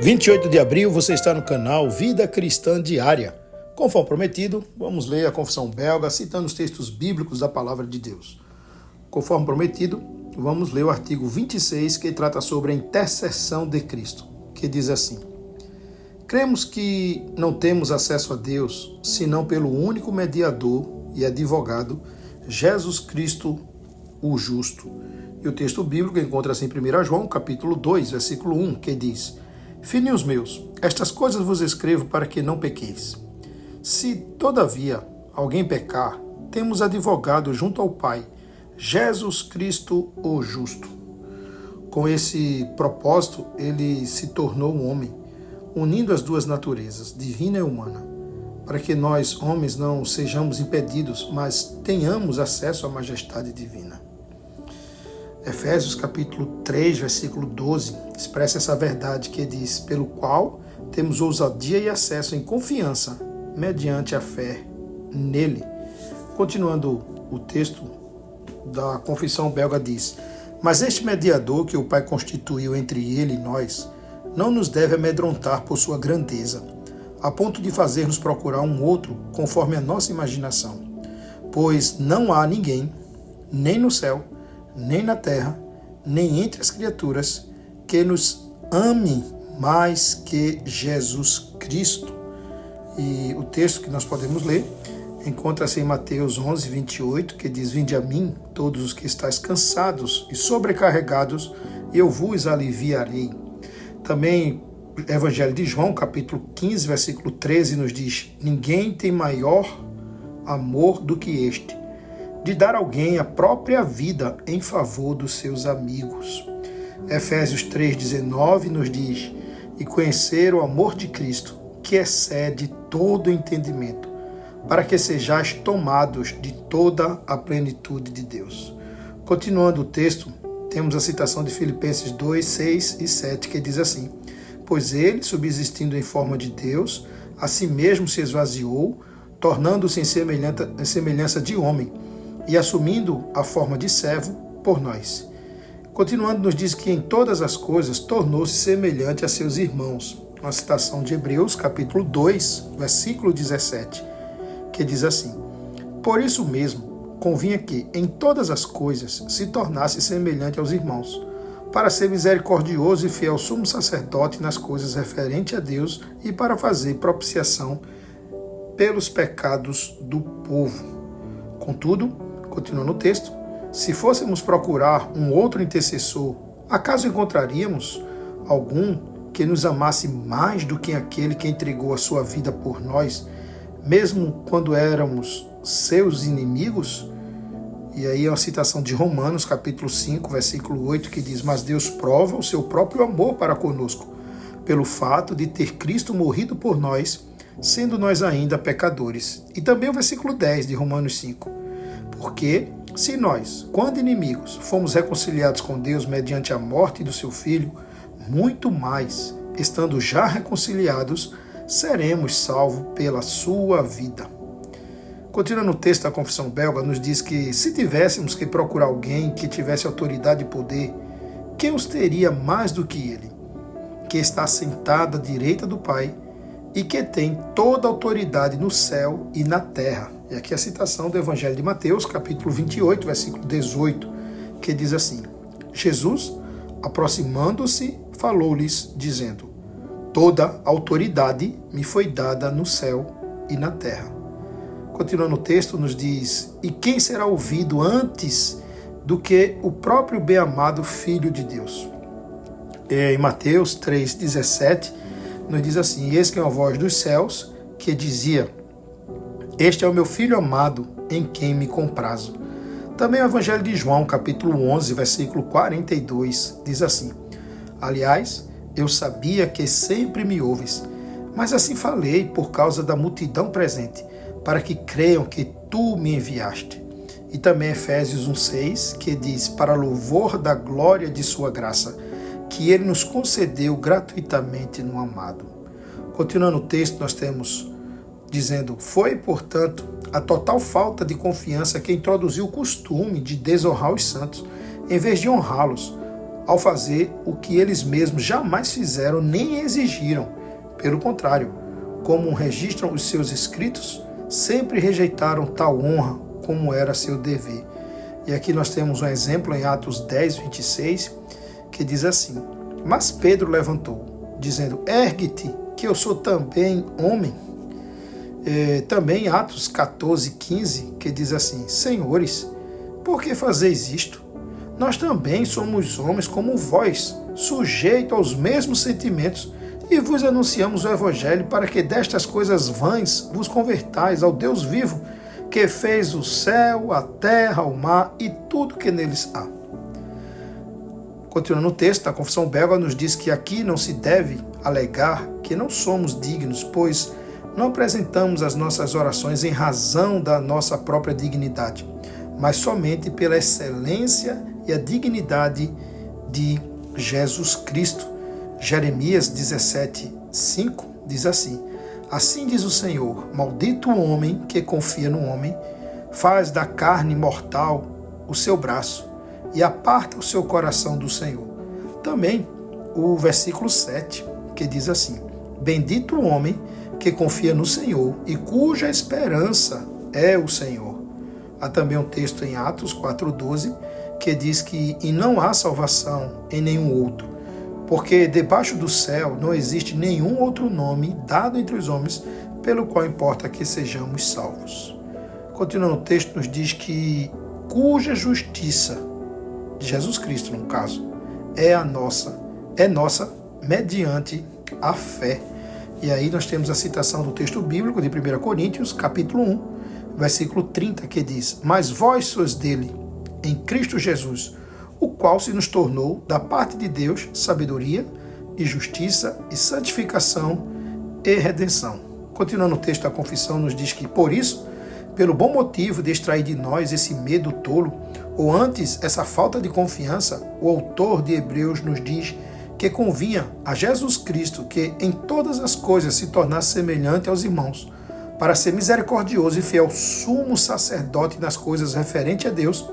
28 de abril, você está no canal Vida Cristã Diária. Conforme prometido, vamos ler a Confissão Belga, citando os textos bíblicos da Palavra de Deus. Conforme prometido, vamos ler o artigo 26, que trata sobre a intercessão de Cristo, que diz assim: cremos que não temos acesso a Deus, senão pelo único mediador e advogado, Jesus Cristo, o justo. E o texto bíblico encontra-se em 1 João, capítulo 2, versículo 1, que diz: filhinhos meus, estas coisas vos escrevo para que não pequeis. Se, todavia, alguém pecar, temos advogado junto ao Pai, Jesus Cristo, o justo. Com esse propósito, ele se tornou um homem, unindo as duas naturezas, divina e humana, para que nós, homens, não sejamos impedidos, mas tenhamos acesso à majestade divina. Efésios capítulo 3, versículo 12, expressa essa verdade que diz: pelo qual temos ousadia e acesso em confiança, mediante a fé nele. Continuando o texto da Confissão Belga diz: mas este mediador que o Pai constituiu entre ele e nós, não nos deve amedrontar por sua grandeza, a ponto de fazer-nos procurar um outro conforme a nossa imaginação. Pois não há ninguém, nem no céu, nem na terra, nem entre as criaturas, que nos ame mais que Jesus Cristo. E o texto que nós podemos ler encontra-se em Mateus 11, 28, que diz: vinde a mim, todos os que estáis cansados e sobrecarregados, e eu vos aliviarei. Também Evangelho de João, capítulo 15, versículo 13, nos diz: ninguém tem maior amor do que este, de dar alguém a própria vida em favor dos seus amigos. Efésios 3,19 nos diz: e conhecer o amor de Cristo, que excede todo entendimento, para que sejais tomados de toda a plenitude de Deus. Continuando o texto, temos a citação de Filipenses 2, 6 e 7, que diz assim: pois ele, subsistindo em forma de Deus, a si mesmo se esvaziou, tornando-se em semelhança de homem, e assumindo a forma de servo por nós. Continuando, nos diz que em todas as coisas tornou-se semelhante a seus irmãos. Uma citação de Hebreus, capítulo 2, versículo 17, que diz assim: por isso mesmo, convinha que, em todas as coisas, se tornasse semelhante aos irmãos, para ser misericordioso e fiel sumo sacerdote nas coisas referentes a Deus e para fazer propiciação pelos pecados do povo. Contudo, continuando o texto, se fôssemos procurar um outro intercessor, acaso encontraríamos algum que nos amasse mais do que aquele que entregou a sua vida por nós, mesmo quando éramos seus inimigos? E aí é uma citação de Romanos, capítulo 5, versículo 8, que diz: mas Deus prova o seu próprio amor para conosco, pelo fato de ter Cristo morrido por nós, sendo nós ainda pecadores. E também o versículo 10 de Romanos 5. Porque, se nós, quando inimigos, fomos reconciliados com Deus mediante a morte do seu Filho, muito mais, estando já reconciliados, seremos salvos pela sua vida. Continuando o texto da Confissão Belga, nos diz que se tivéssemos que procurar alguém que tivesse autoridade e poder, quem os teria mais do que ele, que está sentado à direita do Pai e que tem toda a autoridade no céu e na terra. E aqui a citação do Evangelho de Mateus, capítulo 28, versículo 18, que diz assim: Jesus, aproximando-se, falou-lhes, dizendo: toda autoridade me foi dada no céu e na terra. Continuando o texto, nos diz: e quem será ouvido antes do que o próprio bem-amado Filho de Deus? Em Mateus 3,17, nos diz assim: eis que é uma voz dos céus que dizia: este é o meu Filho amado, em quem me comprazo. Também o Evangelho de João, capítulo 11, versículo 42, diz assim: aliás, eu sabia que sempre me ouves, mas assim falei por causa da multidão presente, para que creiam que tu me enviaste. E também Efésios 1,6, que diz: para louvor da glória de sua graça, que ele nos concedeu gratuitamente no amado. Continuando o texto, nós temos dizendo: foi, portanto, a total falta de confiança que introduziu o costume de desonrar os santos, em vez de honrá-los, ao fazer o que eles mesmos jamais fizeram nem exigiram. Pelo contrário, como registram os seus escritos, sempre rejeitaram tal honra como era seu dever. E aqui nós temos um exemplo em Atos 10, 26, que diz assim: Mas Pedro levantou, dizendo: Ergue-te, que eu sou também homem. Também Atos 14, 15, que diz assim: Senhores, por que fazeis isto? Nós também somos homens como vós, sujeitos aos mesmos sentimentos, e vos anunciamos o Evangelho para que destas coisas vãs vos convertais ao Deus vivo, que fez o céu, a terra, o mar e tudo que neles há. Continuando o texto, a Confissão Belga nos diz que aqui não se deve alegar que não somos dignos, pois não apresentamos as nossas orações em razão da nossa própria dignidade, mas somente pela excelência e a dignidade de Jesus Cristo. Jeremias 17, 5 diz assim: Assim diz o Senhor, maldito o homem que confia no homem, faz da carne mortal o seu braço e aparta o seu coração do Senhor. Também o versículo 7, que diz assim: Bendito o homem que confia no Senhor e cuja esperança é o Senhor. Há também um texto em Atos 4,12 que diz que e não há salvação em nenhum outro, porque debaixo do céu não existe nenhum outro nome dado entre os homens pelo qual importa que sejamos salvos. Continuando o texto, nos diz que cuja justiça, de Jesus Cristo no caso, é nossa mediante a fé. E aí nós temos a citação do texto bíblico de 1 Coríntios, capítulo 1, versículo 30, que diz: Mas vós sois dele, em Cristo Jesus, o qual se nos tornou, da parte de Deus, sabedoria e justiça e santificação e redenção. Continuando o texto da confissão, nos diz que, por isso, pelo bom motivo de extrair de nós esse medo tolo, ou antes essa falta de confiança, o autor de Hebreus nos diz que convinha a Jesus Cristo que em todas as coisas se tornasse semelhante aos irmãos, para ser misericordioso e fiel sumo sacerdote nas coisas referentes a Deus,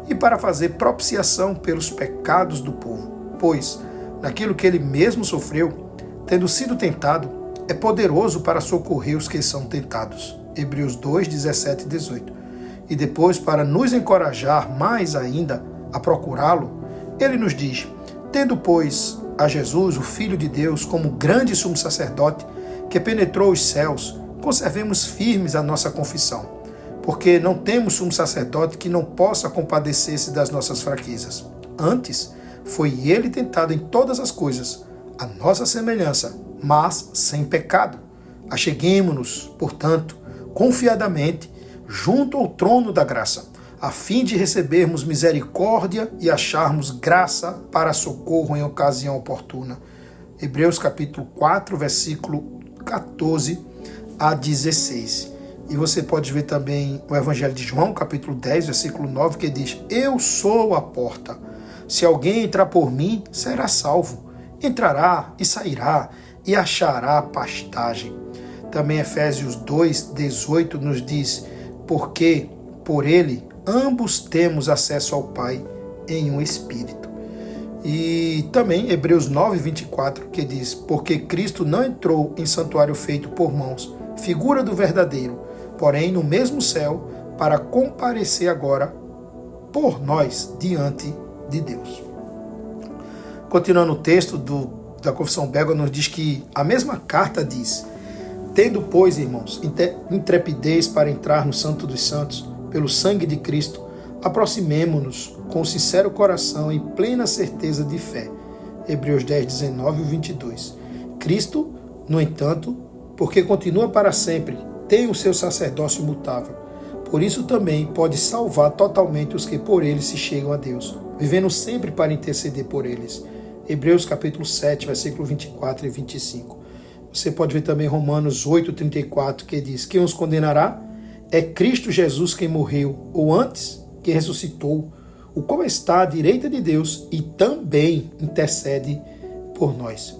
e para fazer propiciação pelos pecados do povo. Pois, naquilo que ele mesmo sofreu, tendo sido tentado, é poderoso para socorrer os que são tentados. Hebreus 2, 17 e 18. E depois, para nos encorajar mais ainda a procurá-lo, ele nos diz: Tendo, pois, a Jesus, o Filho de Deus, como grande sumo sacerdote, que penetrou os céus, conservemos firmes a nossa confissão. Porque não temos sumo sacerdote que não possa compadecer-se das nossas fraquezas. Antes, foi ele tentado em todas as coisas, a nossa semelhança, mas sem pecado. Acheguemo-nos, portanto, confiadamente, junto ao trono da graça, a fim de recebermos misericórdia e acharmos graça para socorro em ocasião oportuna. Hebreus capítulo 4, versículo 14 a 16. E você pode ver também o Evangelho de João, capítulo 10, versículo 9, que diz: Eu sou a porta. Se alguém entrar por mim, será salvo. Entrará e sairá e achará pastagem. Também Efésios 2, 18 nos diz: Porque por ele ambos temos acesso ao Pai em um Espírito. E também Hebreus 9, 24, que diz: Porque Cristo não entrou em santuário feito por mãos, figura do verdadeiro, porém no mesmo céu, para comparecer agora por nós diante de Deus. Continuando o texto da Confissão Belga, nos diz que a mesma carta diz: Tendo, pois, irmãos, intrepidez para entrar no Santo dos Santos, pelo sangue de Cristo, aproximemo-nos com sincero coração e plena certeza de fé. Hebreus 10, 19 e 22. Cristo, no entanto, porque continua para sempre, tem o seu sacerdócio imutável. Por isso também pode salvar totalmente os que por ele se chegam a Deus, vivendo sempre para interceder por eles. Hebreus capítulo 7, versículo 24 e 25. Você pode ver também Romanos 8, 34, que diz: Quem os condenará? É Cristo Jesus quem morreu, ou antes, que ressuscitou, o qual está à direita de Deus e também intercede por nós.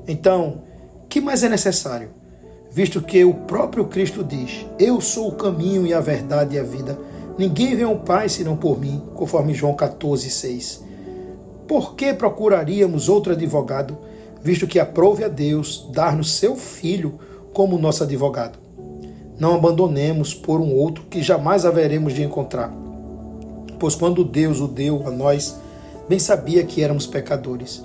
Então, o que mais é necessário? Visto que o próprio Cristo diz: Eu sou o caminho e a verdade e a vida. Ninguém vem ao Pai senão por mim, conforme João 14, 6. por que procuraríamos outro advogado, visto que aprove a Deus dar-nos seu Filho como nosso advogado? Não abandonemos por um outro que jamais haveremos de encontrar. Pois quando Deus o deu a nós, bem sabia que éramos pecadores.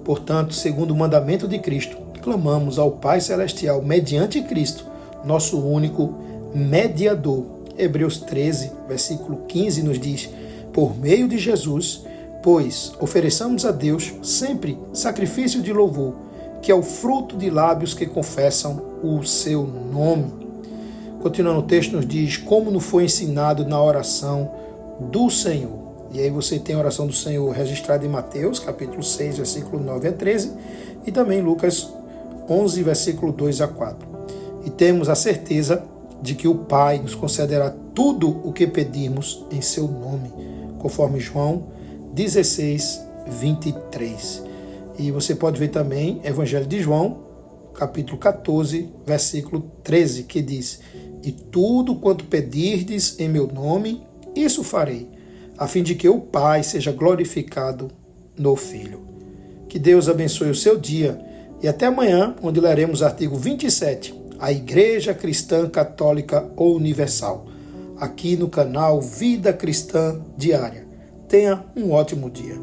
Portanto, segundo o mandamento de Cristo, clamamos ao Pai Celestial mediante Cristo, nosso único mediador. Hebreus 13, versículo 15 nos diz: por meio de Jesus, pois ofereçamos a Deus sempre sacrifício de louvor, que é o fruto de lábios que confessam o seu nome. Continuando o texto, nos diz como nos foi ensinado na oração do Senhor. E aí você tem a oração do Senhor registrada em Mateus, capítulo 6, versículo 9 a 13, e também Lucas 11, versículo 2 a 4. E temos a certeza de que o Pai nos concederá tudo o que pedirmos em seu nome, conforme João 16, 23. E você pode ver também Evangelho de João, capítulo 14, versículo 13, que diz: e tudo quanto pedirdes em meu nome, isso farei, a fim de que o Pai seja glorificado no Filho. Que Deus abençoe o seu dia e até amanhã, onde leremos o artigo 27, a Igreja Cristã Católica Universal, aqui no canal Vida Cristã Diária. Tenha um ótimo dia.